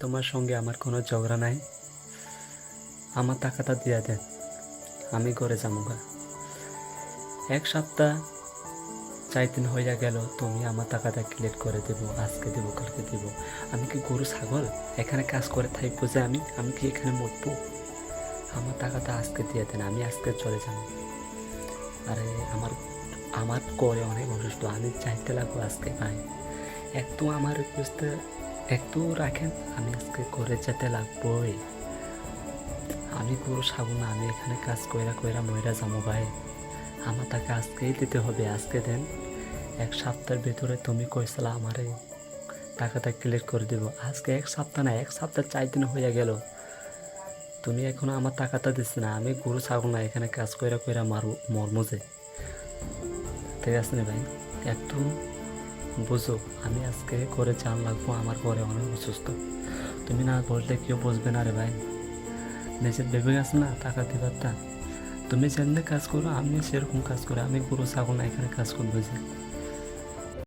তোমার সঙ্গে আমার কোনো ঝগড়া নাই। আমার টাকাটা দিয়া দেন, আমি ঘরে যামুগা। 1 সপ্তাহ 4 দিন হইয়া গেল, তুমি আমার টাকাটা ক্লিয়ার করে দেবো, আজকে দেবো কালকে দেবো। আমি কি গরু ছাগল এখানে কাজ করে থাকবো যে আমি কি এখানে মরবো? আমার টাকাটা আজকে দিয়ে দেন, আমি আজকে চলে যাবো। আরে আমার আমার করে অনেক অসুস্থ, আমি চাইতে লাগবো আজকে ভাই। একটু আমার রিকোয়েস্টে একটু রাখেন, আমি আজকে করে যেতে লাগবোই। আমি গরু ছাগল না, আমি এখানে কাজ কইরা কইরা মইরা যাবো ভাই। আমার টাকা আজকেই দিতে হবে, আজকে দেন। 1 সপ্তাহের ভিতরে তুমি কইছিলা আমারে টাকাটা ক্লিয়ার করে দিব। আজকে 1 সপ্তাহ না, 1 সপ্তাহ 4 দিন হয়ে গেল, তুমি এখনো আমার টাকাটা দিচ্ছ না। আমি গরু ছাগল না, এখানে কাজ কইরা কইরা মরমো যে। ঠিক আছে না ভাই, একটু বুঝো। আমি আজকে করে চান লাগবো, আমার ঘরে অনেক অসুস্থ। তুমি না বললে কেউ বুঝবে না রে ভাই। নিজের ভেবে গেছে না টাকা দিবার তা। তুমি যেমনি কাজ করো, আমি সেরকম কাজ করি। আমি গরু ছাগল না, এখানে কাজ করবো যে।